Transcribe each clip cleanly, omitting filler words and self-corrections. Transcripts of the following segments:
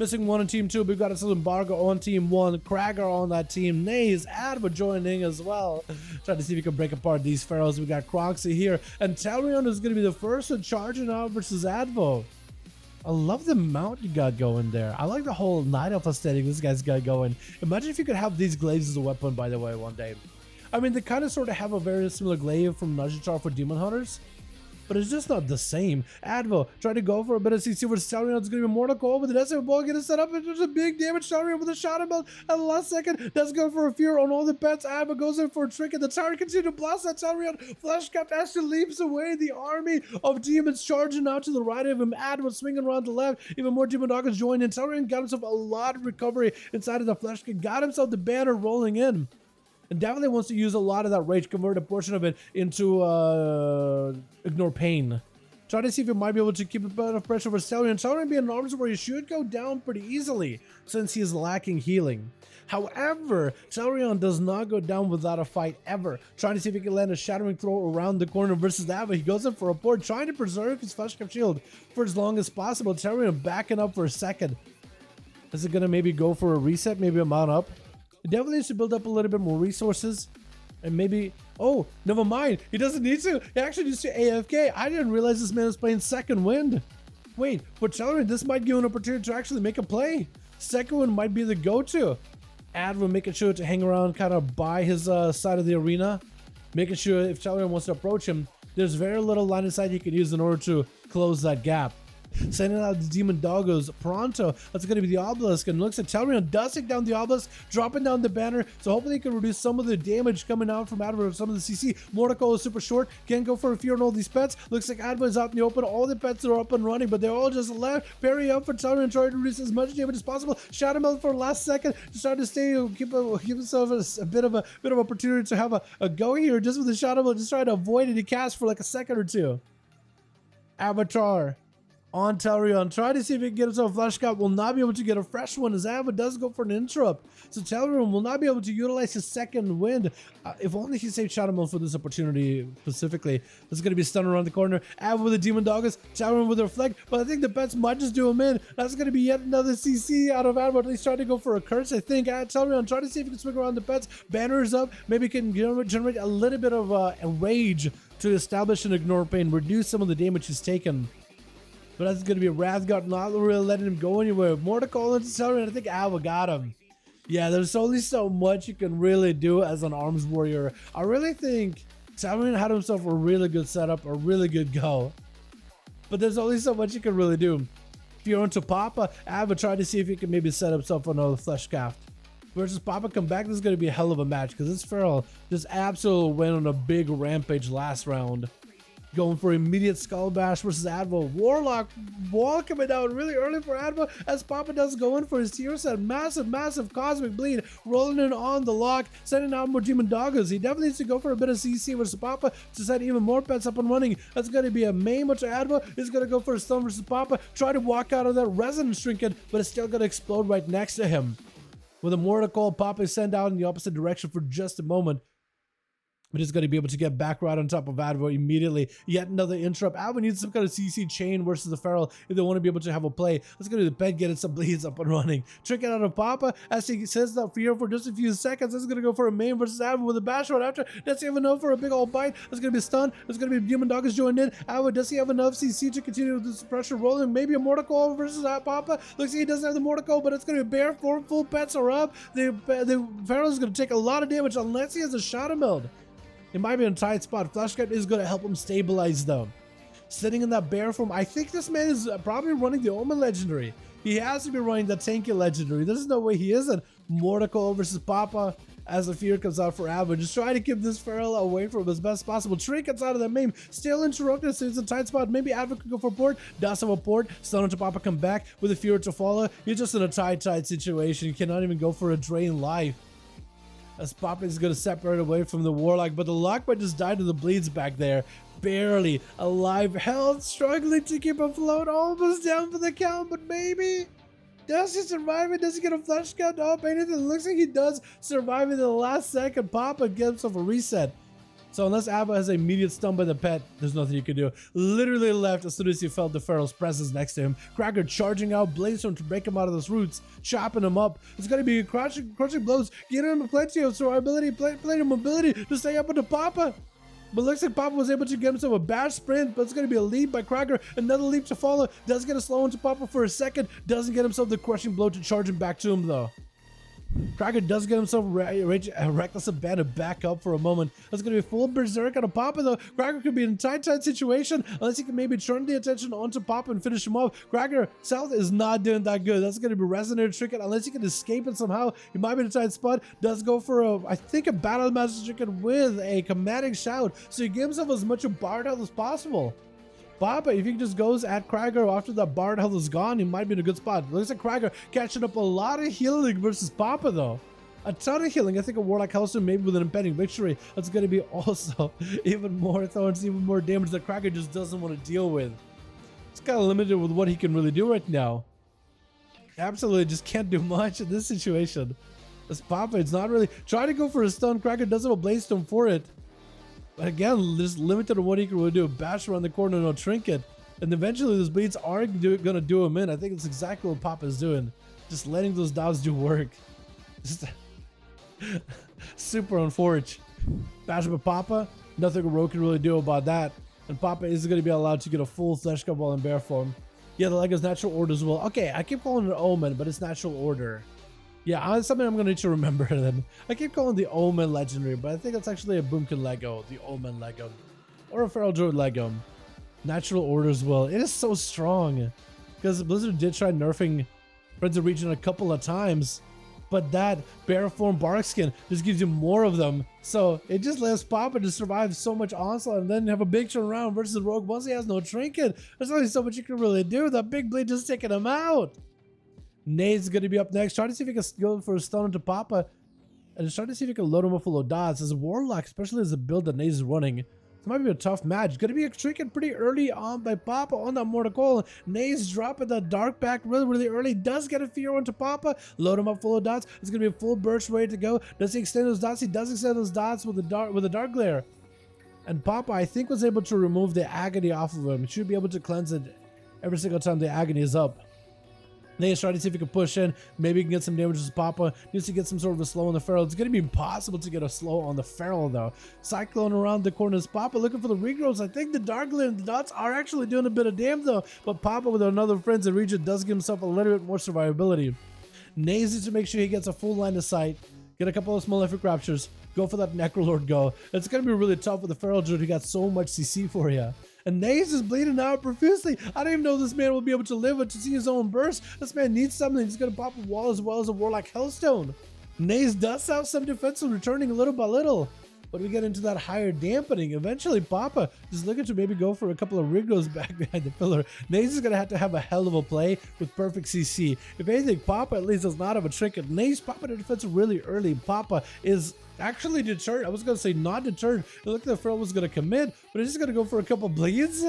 Missing one on team 2. We've got a Embargo on team 1. Krager on that team. Naze, Adva joining as well. Trying to see if we can break apart these pharaohs. We got Croxy here. And Talrion is going to be the first one charging out versus Advo. I love the mount you got going there. I like the whole Night Elf aesthetic this guy's got going. Imagine if you could have these glaives as a weapon, by the way, one day. I mean, they kind of sort of have a very similar glaive from Najitar for Demon Hunters, but it's just not the same. Advo trying to go for a bit of CC versus Talrion. It's going to be Mortal Coil with the Destiny Ball getting set up. There's a big damage. Talrion with a Shadow Melt at the last second. Does go for a Fear on all the pets. Advo goes in for a trick, and the Talrion continues to blast that Talrion. Fleshcap actually leaps away. The army of demons charging out to the right of him. Advo swinging around the left. Even more Demon Doggers join in. Talrion got himself a lot of recovery inside of the Fleshcap. Got himself the banner rolling in. And definitely wants to use a lot of that rage, convert a portion of it into Ignore Pain. Try to see if you might be able to keep a bit of pressure over Talrion. Talrion being an arms where he should go down pretty easily since he is lacking healing. However, Talrion does not go down without a fight ever. Trying to see if he can land a shattering throw around the corner versus that, but he goes in for a port, trying to preserve his Fleshcap shield for as long as possible. Talrion backing up for a second. Is it going to maybe go for a reset, maybe a mount up? It definitely needs to build up a little bit more resources. And maybe, oh, never mind. He doesn't need to. He actually needs to AFK. I didn't realize this man is playing Second Wind. Wait, for Talrion, this might give him an opportunity to actually make a play. Second Wind might be the go-to. Advo making sure to hang around kind of by his side of the arena. Making sure if Talrion wants to approach him, there's very little line of sight he can use in order to close that gap. Sending out the Demon Doggos pronto. That's going to be the Obelisk, and looks at Talrion dusting down the Obelisk, dropping down the banner, so hopefully he can reduce some of the damage coming out from Advo, some of the CC. Mortal is super short, can't go for a Fear on all these pets. Looks like Advo is out in the open, all the pets are up and running, but they're all just left. Parry up for Talrion, trying to reduce as much damage as possible. Shadow Melt for last second, just trying to stay, give himself a bit of opportunity to have a go here, just with the Shadow Melt, just trying to avoid it. He casts for like a second or two. Avatar on Talrion, try to see if he can get himself a Fleshcap. Will not be able to get a fresh one as Advo does go for an interrupt. So Talrion will not be able to utilize his Second Wind. If only he saved Shadow Melt for this opportunity specifically. There's going to be a stun around the corner. Advo with the Demon Doggers, Talrion with a Reflect, but I think the pets might just do him in. That's going to be yet another CC out of Advo. At least trying to go for a curse, I think. Talrion, try to see if he can swing around the pets. Banner is up. Maybe can generate a little bit of a rage to establish an Ignore Pain, reduce some of the damage he's taken. But that's going to be a Wrathguard, not really letting him go anywhere. Mortal into Talrion, I think Advo got him. Yeah, there's only so much you can really do as an arms warrior. I really think Talrion had himself a really good setup, a really good go. But there's only so much you can really do. If you're into Papa, Advo tried to see if he can maybe set himself another Fleshcap. Versus Papa come back, this is going to be a hell of a match because this Feral just absolutely went on a big rampage last round. Going for immediate Skull Bash versus Advo. Warlock wall coming out really early for Advo as Papa does go in for his tier set. Massive Cosmic Bleed rolling in on the lock, sending out more Demon Doggers. He definitely needs to go for a bit of CC versus Papa to set even more pets up and running. That's going to be a main, which Advo is going to go for a stun versus Papa. Try to walk out of that Resonance Trinket, but it's still going to explode right next to him. With a Mortal Coil, Papa is sent out in the opposite direction for just a moment. But he's going to be able to get back right on top of Advo immediately. Yet another interrupt. Advo needs some kind of CC chain versus the Feral if they want to be able to have a play. Let's go to the bed, get some bleeds up and running. Trick it out of Papa as he says that Fear for just a few seconds. This is going to go for a main versus Advo with a bash right after. Does he have enough for a big old bite? There's going to be a stun. There's going to be Demon Doggers joined in. Advo, does he have enough CC to continue with this pressure rolling? Maybe a Mortal Coil versus Papa. Looks like he doesn't have the Mortal Coil, but it's going to be bare. 4 full pets are up. The Feral is going to take a lot of damage unless he has a Shadow Meld. It might be in a tight spot. Fleshcap is going to help him stabilize though. Sitting in that bear form, I think this man is probably running the Omen Legendary. He has to be running the Tanky Legendary. There's no way he isn't. Mortal Coil versus Papa as the Fear comes out for Advo. Just try to keep this Feral away from him as best possible. Tree gets out of the main. Still interrupted, so it's a tight spot. Maybe Advo could go for port. Does have a port. Stun to Papa come back with the Fear to follow. You're just in a tight situation. You cannot even go for a drain life. As Papa is going to separate away from the Warlock, but the Lockbite just died to the bleeds back there. Barely alive. Health struggling to keep afloat. Almost down for the count, but maybe. Does he survive it? Does he get a Fleshcap up? Anything? It looks like he does survive it in the last second. Papa gives himself a reset. So unless Abba has an immediate stun by the pet, there's nothing you can do. Literally left as soon as he felt the Pharaoh's presence next to him. Cracker charging out Bladestone to break him out of those roots, chopping him up. It's going to be crushing blows, giving him plenty of survivability, plenty of mobility to stay up with the Papa. But looks like Papa was able to get himself a bad sprint, but it's going to be a lead by Cracker. Another leap to follow. Does get a slow into Papa for a second. Doesn't get himself the crushing blow to charge him back to him though. Cracker does get himself reckless abandon back up for a moment. That's going to be full berserk on a Papa though. Cracker could be in a tight situation unless he can maybe turn the attention onto Papa and finish him off. Cracker South is not doing that good. That's going to be Resonator Trinket unless he can escape it somehow. He might be in a tight spot. Does go for I think a Battle Master Trinket with a Commanding Shout. So he gives himself as much of Bard health as possible. Papa, if he just goes at Cracker after that Bard health is gone, he might be in a good spot. Looks like Cracker catching up a lot of healing versus Papa though. A ton of healing. I think a Warlock Hellstone maybe with an impending victory. That's going to be also even more thorns, even more damage that Cracker just doesn't want to deal with. It's kind of limited with what he can really do right now. Absolutely just can't do much in this situation. As Papa, it's not really trying to go for a stun. Cracker doesn't have a Bladestone for it. But again, just limited on what he can really do. Bash around the corner, no trinket. And eventually those bleeds are going to do him in. I think it's exactly what Papa's doing. Just letting those dots do work. Just super unfortunate. Bash with Papa, nothing Ro can really do about that. And Papa is going to be allowed to get a full Flesh Cup while in bear form. Yeah, the leg is natural order as well. Okay, I keep calling it Omen, but it's natural order. Yeah, it's something I'm going to need to remember then. I keep calling the Omen legendary, but I think it's actually a Boomkin Lego, the Omen Lego. Or a Feral Druid Lego. Natural order as well. It is so strong. Because Blizzard did try nerfing Friends of Region a couple of times. But that bear form bark skin just gives you more of them. So it just lets Papa to survive so much onslaught and then have a big turnaround versus the Rogue once he has no trinket. There's only so much you can really do. That big blade just taking him out. Nade's going to be up next. Trying to see if he can go for a stun into Papa. And just trying to see if he can load him up full of dots. As a Warlock, especially as a build that Nade is running, this might be a tough match. Going to be a trinket pretty early on by Papa on that Mortal Coil. Nade's dropping that Dark back really early. Does get a fear onto Papa. Load him up full of dots. It's going to be a full burst ready to go. Does he extend those dots? He does extend those dots with the Dark Glare. And Papa, I think, was able to remove the Agony off of him. He should be able to cleanse it every single time the Agony is up. Nade's trying to see if he can push in. Maybe he can get some damage to Papa. Needs to get some sort of a slow on the Feral. It's going to be impossible to get a slow on the Feral though. Cyclone around the corner is Papa looking for the regrowths. I think the Dark Glare and the dots are actually doing a bit of damage though. But Papa with another Friends in Region does give himself a little bit more survivability. Nade needs to make sure he gets a full line of sight. Get a couple of small effort captures. Go for that Necrolord go. It's going to be really tough with the Feral Druid who got so much CC for you. And Naze is bleeding out profusely. I don't even know if this man will be able to live to see his own burst. This man needs something. He's going to pop a wall as well as a Warlock Hellstone. Naze does have some defense returning little by little. But we get into that higher dampening. Eventually, Papa is looking to maybe go for a couple of Rigos back behind the pillar. Naze is going to have a hell of a play with perfect CC. If anything, Papa at least does not have a trinket. Naze Papa to defense really early. Papa is actually deterred. I was going to say not deterred. It looked like the Feral was going to commit, but he's just going to go for a couple bleeds.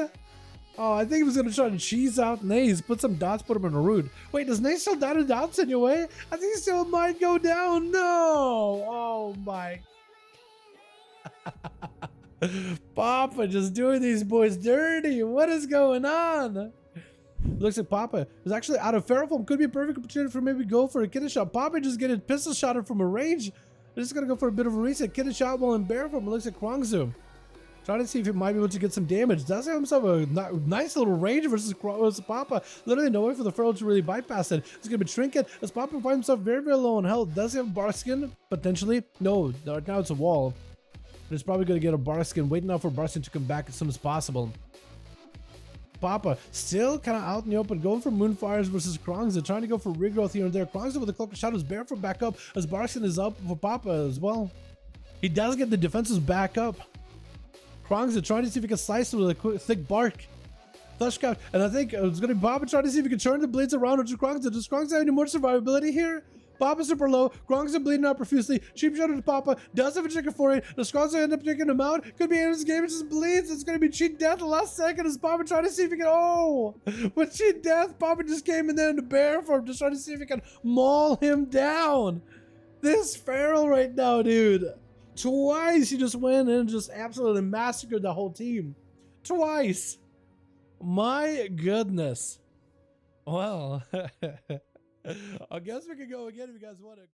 Oh, I think he was going to try to cheese out Naze. Put some dots, put him in a root. Wait, does Naze still die to dots anyway? I think he still might go down. No! Oh my. Papa just doing these boys dirty. What is going on? Looks like Papa is actually out of Feral form. Could be a perfect opportunity for maybe go for a kidney shot. Papa just getting pistol shotted from a range. They're just gonna go for a bit of a reset. Kidney shot while in bear form. It looks like Kwangzu. Trying to see if he might be able to get some damage. Does have himself a nice little range versus Papa. Literally no way for the Feral to really bypass it. It's gonna be Trinket as Papa finds himself very low on health. Does he have Bark Skin? Potentially. No, right now it's a wall. He's probably going to get a Bark Skin, waiting out for Bark Skin to come back as soon as possible. Papa still kind of out in the open, going for Moonfires versus Krongza, trying to go for regrowth here and there. Krongza with the Cloak of Shadows, barefoot back up as Bark Skin is up for Papa as well. He does get the defenses back up. Krongza trying to see if he can slice with a quick, thick bark. Flesh Cap, and I think it's going to be Papa trying to see if he can turn the blades around into Krongza. Does Krongza have any more survivability here? Papa's super low. Krongza bleeding out profusely. Cheap shot to Papa. Does have a chicken for it. Does Krongza end up taking him out? Could be in this game. It just bleeds. It's going to be cheat death the last second as Papa trying to see if he can. Oh! With cheat death, Papa just came in there in the bear form, just trying to see if he can maul him down. This Feral right now, dude. Twice he just went in and just absolutely massacred the whole team. Twice. My goodness. Well, I guess we could go again if you guys want to.